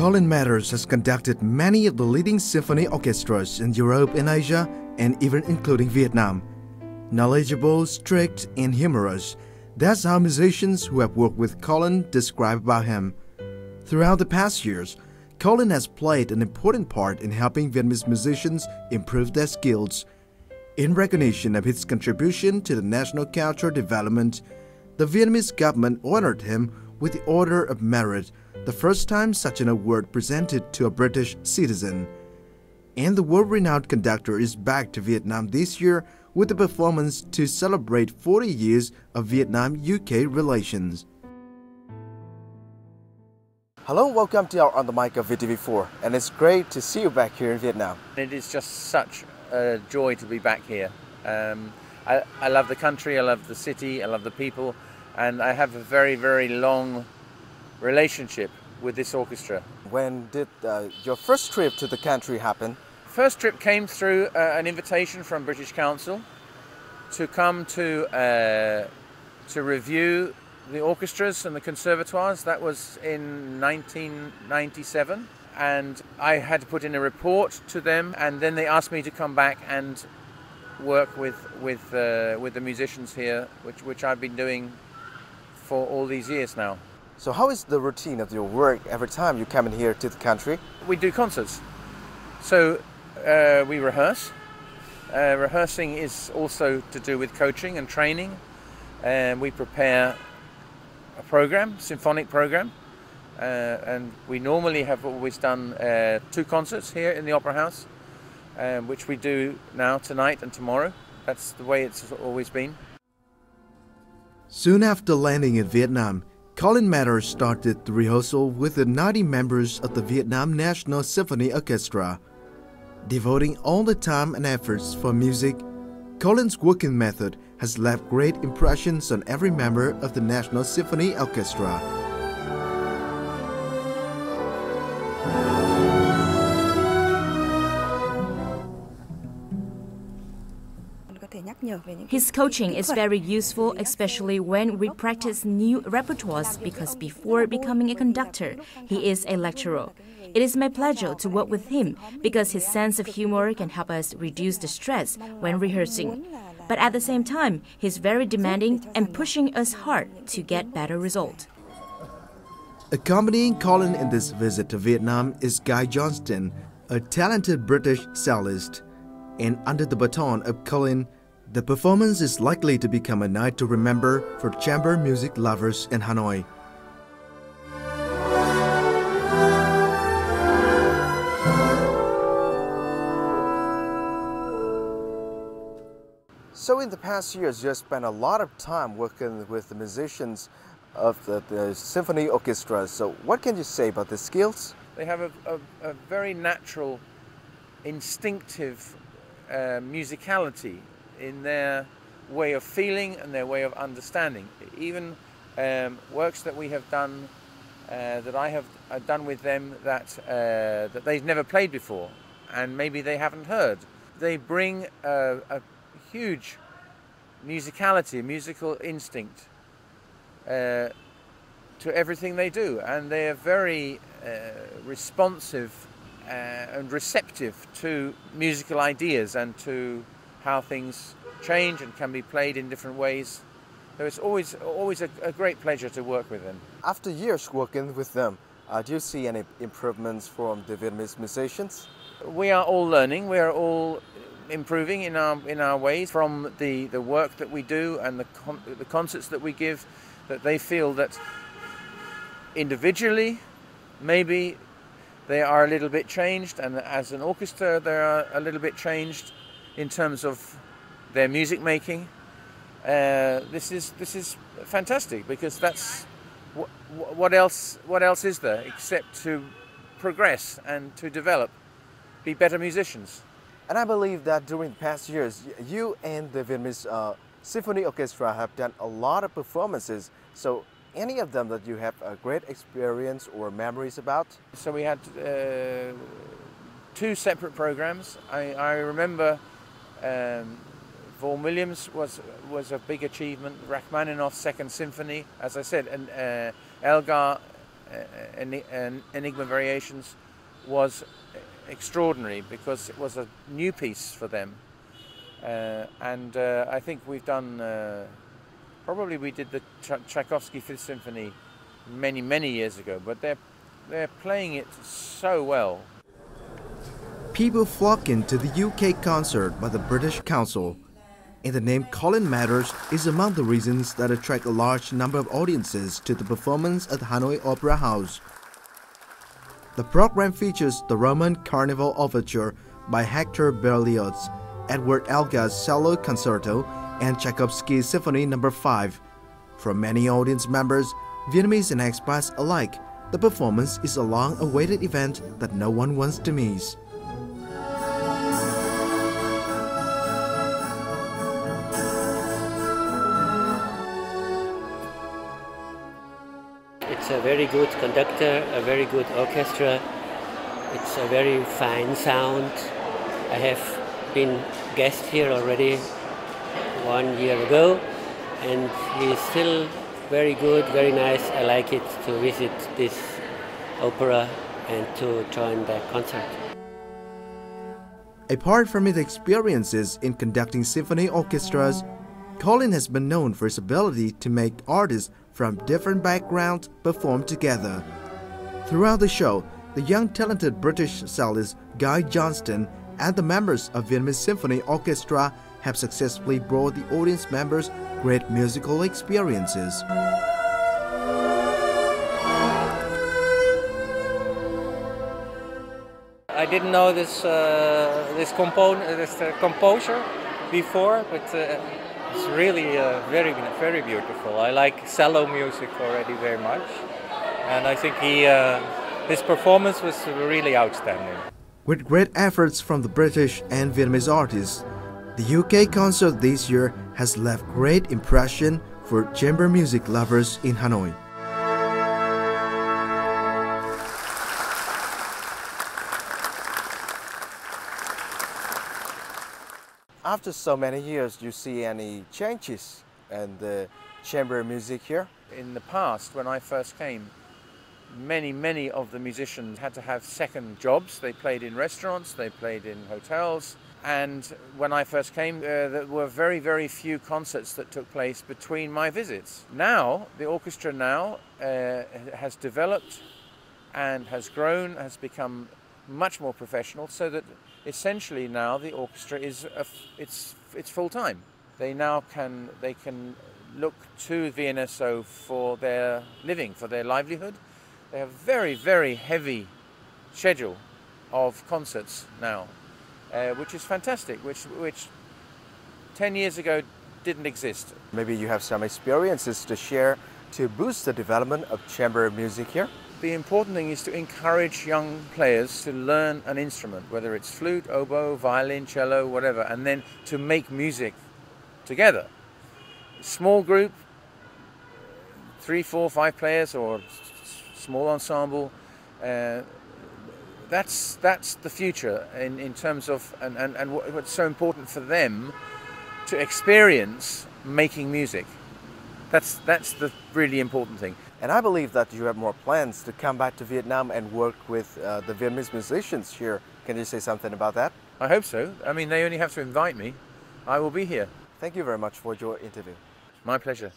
Colin Metters has conducted many of the leading symphony orchestras in Europe and Asia, and even including Vietnam. Knowledgeable, strict, and humorous, that's how musicians who have worked with Colin describe about him. Throughout the past years, Colin has played an important part in helping Vietnamese musicians improve their skills. In recognition of his contribution to the national cultural development, the Vietnamese government honored him with the Order of Merit, the first time such an award presented to a British citizen. And the world-renowned conductor is back to Vietnam this year with a performance to celebrate 40 years of Vietnam-UK relations. Hello, welcome to our On the Mic of VTV4, and it's great to see you back here in Vietnam. It is just such a joy to be back here. I love the country, I love the city, I love the people, and I have a very, very long relationship with this orchestra. When did your first trip to the country happen? First trip came through an invitation from British Council to come to review the orchestras and the conservatoires. That was in 1997, and I had to put in a report to them, and then they asked me to come back and work with the musicians here, which I've been doing for all these years now. So how is the routine of your work every time you come in here to the country? We do concerts. So we rehearse. Rehearsing is also to do with coaching and training. And we prepare a program, symphonic program. And we normally have always done 2 concerts here in the Opera House, which we do now tonight and tomorrow. That's the way it's always been. Soon after landing in Vietnam, Colin Metters started the rehearsal with the 90 members of the Vietnam National Symphony Orchestra. Devoting all the time and efforts for music, Colin's working method has left great impressions on every member of the National Symphony Orchestra. His coaching is very useful, especially when we practice new repertoires, because before becoming a conductor, he is a lecturer. It is my pleasure to work with him because his sense of humor can help us reduce the stress when rehearsing. But at the same time, he's very demanding and pushing us hard to get better results. Accompanying Colin in this visit to Vietnam is Guy Johnston, a talented British cellist. And under the baton of Colin, the performance is likely to become a night to remember for chamber music lovers in Hanoi. So in the past years, you have spent a lot of time working with the musicians of the symphony orchestra. So what can you say about the skills? They have a very natural, instinctive musicality in their way of feeling and their way of understanding. Even works that we have done, that I have done with them that they've never played before, and maybe they haven't heard. They bring a huge musicality, musical instinct to everything they do, and they are very responsive and receptive to musical ideas and to how things change and can be played in different ways. So it's always a great pleasure to work with them. After years working with them, do you see any improvements from the Vietnamese musicians? We are all learning. We are all improving in our ways from the work that we do and the concerts that we give. That they feel that individually, maybe they are a little bit changed, and as an orchestra they are a little bit changed in terms of their music making. This is fantastic, because that's what else is there except to progress and to develop, be better musicians. And I believe that during the past years, you and the Vietnamese Symphony Orchestra have done a lot of performances. So any of them that you have a great experience or memories about? So we had 2 separate programs. I remember Vaughan Williams was a big achievement. Rachmaninoff's Second Symphony, as I said, and Elgar Enigma Variations was extraordinary because it was a new piece for them. And I think we've done, probably we did the Tchaikovsky Fifth Symphony many years ago, but they're playing it so well. People flock into the UK concert by the British Council, and the name Colin Metters is among the reasons that attract a large number of audiences to the performance at the Hanoi Opera House. The program features the Roman Carnival Overture by Hector Berlioz, Edward Elgar's Cello Concerto, and Tchaikovsky's Symphony No. 5. For many audience members, Vietnamese and expats alike, the performance is a long-awaited event that no one wants to miss. It's a very good conductor, a very good orchestra. It's a very fine sound. I have been guest here already 1 year ago, and he's still very good, very nice. I like it to visit this opera and to join the concert. Apart from his experiences in conducting symphony orchestras, Colin has been known for his ability to make artists from different backgrounds perform together. Throughout the show, the young talented British cellist Guy Johnston and the members of Vietnamese Symphony Orchestra have successfully brought the audience members great musical experiences. I didn't know this composer before, but it's really very beautiful. I like cello music already very much, and I think his performance was really outstanding. With great efforts from the British and Vietnamese artists, the UK concert this year has left great impression for chamber music lovers in Hanoi. After so many years, do you see any changes in the chamber music here? In the past, when I first came, many of the musicians had to have second jobs. They played in restaurants, they played in hotels, and when I first came, there were very few concerts that took place between my visits. Now, the orchestra now has developed and has grown, has become much more professional, so that essentially now the orchestra is it's full time. They can look to VNSO for their living, for their livelihood. They have very heavy schedule of concerts now, which is fantastic, which 10 years ago didn't exist. Maybe you have some experiences to share to boost the development of chamber music here? The important thing is to encourage young players to learn an instrument, whether it's flute, oboe, violin, cello, whatever, and then to make music together. Small group, 3, 4, 5 players, or small ensemble. That's the future in terms of and what's so important for them to experience making music. That's the really important thing. And I believe that you have more plans to come back to Vietnam and work with the Vietnamese musicians here. Can you say something about that? I hope so. I mean, they only have to invite me. I will be here. Thank you very much for your interview. My pleasure.